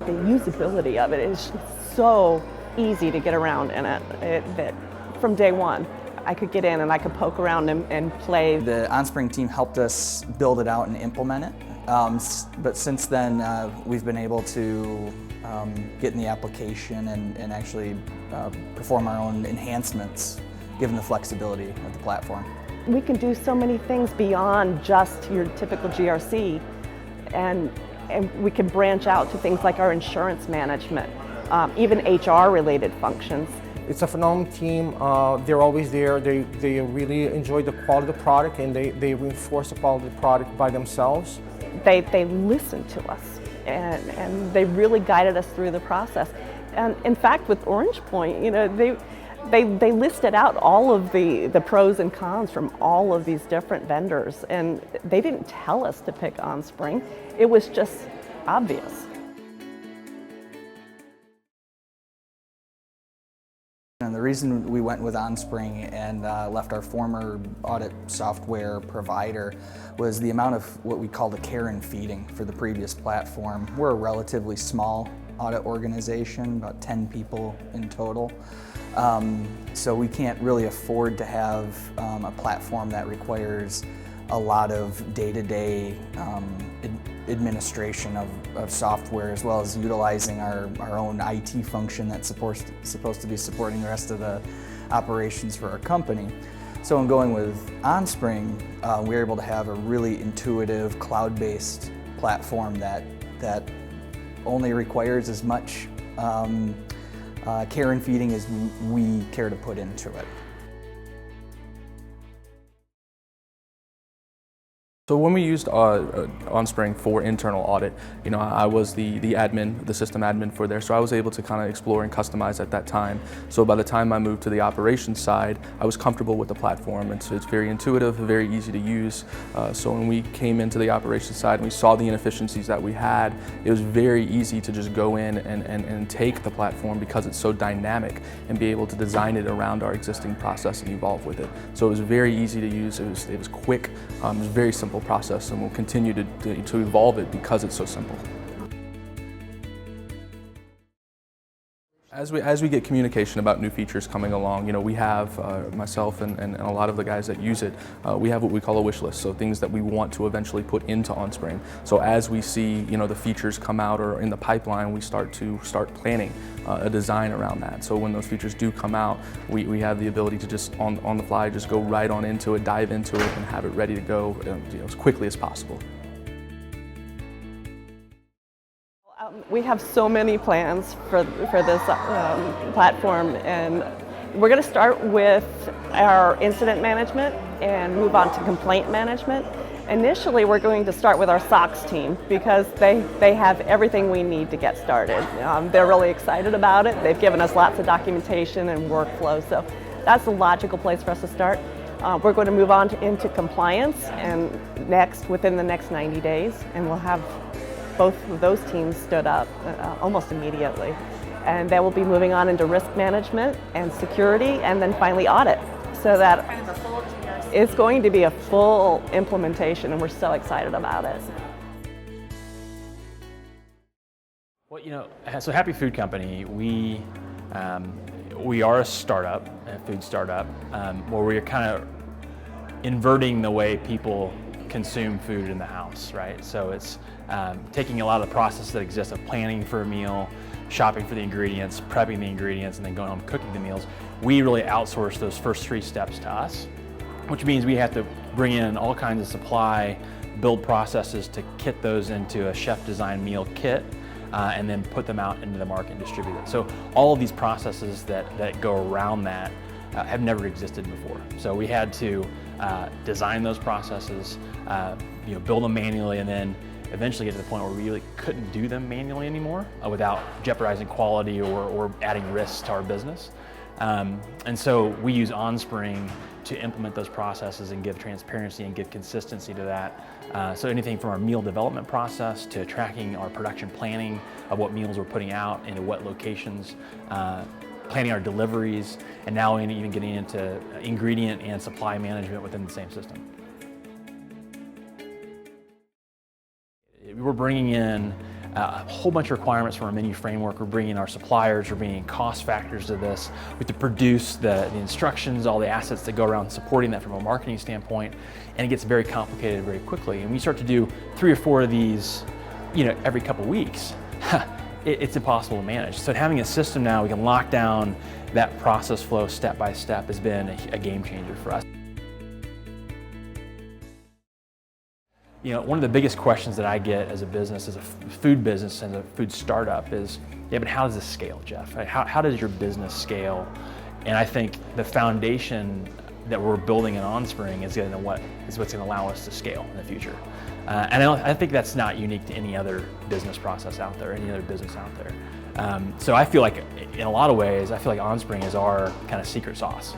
The usability of it is so easy to get around in it that from day one, I could get in and I could poke around and play. The Onspring team helped us build it out and implement it, but since then we've been able to get in the application and actually perform our own enhancements given the flexibility of the platform. We can do so many things beyond just your typical GRC, and we can branch out to things like our insurance management, even HR-related functions. It's a phenomenal team. They're always there. They really enjoy the quality of the product, and they reinforce the quality of the product by themselves. They listen to us, and they really guided us through the process. And in fact, with Orange Point, you know, they listed out all of the pros and cons from all of these different vendors, and they didn't tell us to pick Onspring. It was just obvious. And the reason we went with Onspring and left our former audit software provider was the amount of what we call the care and feeding for the previous platform. We're a relatively small audit organization, about 10 people in total. So we can't really afford to have a platform that requires a lot of day-to-day administration of software, as well as utilizing our own IT function that's supposed to be supporting the rest of the operations for our company. So in going with Onspring, we were able to have a really intuitive, cloud-based platform that only requires as much care and feeding as we care to put into it. So when we used Onspring for internal audit, you know, I was the admin, the system admin for there, so I was able to kind of explore and customize at that time. So by the time I moved to the operations side, I was comfortable with the platform. It's very intuitive, very easy to use. So when we came into the operations side and we saw the inefficiencies that we had, it was very easy to just go in and take the platform because it's so dynamic and be able to design it around our existing process and evolve with it. So it was very easy to use, it was quick, it was very simple process, and we'll continue to evolve it because it's so simple. As we get communication about new features coming along, you know, we have, myself and a lot of the guys that use it, we have what we call a wish list, so things that we want to eventually put into Onspring. So as we see, you know, the features come out or in the pipeline, we start planning a design around that. So when those features do come out, we have the ability to just on the fly just go right on into it, dive into it, and have it ready to go, you know, as quickly as possible. We have so many plans for this platform, and we're going to start with our incident management and move on to complaint management. Initially, we're going to start with our SOX team because they have everything we need to get started. They're really excited about it. They've given us lots of documentation and workflow, so that's a logical place for us to start. We're going to move on into compliance and within the next 90 days, and we'll have both of those teams stood up almost immediately. And then we'll be moving on into risk management and security, and then finally audit. So that it's going to be a full implementation, and we're so excited about it. Well, you know, so Happy Food Company, we are a startup, a food startup, where we're kind of inverting the way people consume food in the house, right? So it's taking a lot of the process that exists of planning for a meal, shopping for the ingredients, prepping the ingredients, and then going home cooking the meals. We really outsource those first 3 steps to us, which means we have to bring in all kinds of supply, build processes to kit those into a chef-designed meal kit, and then put them out into the market and distribute it. So all of these processes that go around that have never existed before. So we had to design those processes, you know, build them manually, and then eventually get to the point where we really couldn't do them manually anymore without jeopardizing quality or adding risks to our business. And so we use Onspring to implement those processes and give transparency and give consistency to that. So anything from our meal development process to tracking our production planning of what meals we're putting out into what locations, planning our deliveries, and now even getting into ingredient and supply management within the same system. We're bringing in a whole bunch of requirements from our menu framework. We're bringing our suppliers, we're bringing cost factors to this. We have to produce the instructions, all the assets that go around supporting that from a marketing standpoint, and it gets very complicated very quickly. And when you start to do 3 or 4 of these, every couple weeks, it's impossible to manage. So having a system now, we can lock down that process flow step by step has been a game changer for us. One of the biggest questions that I get as a business, as a food business and a food startup is, yeah, but how does this scale, Jeff? How does your business scale? And I think the foundation that we're building in Onspring is what's going to allow us to scale in the future. And I think that's not unique to any other business process out there, any other business out there. So I feel like, in a lot of ways, Onspring is our kind of secret sauce.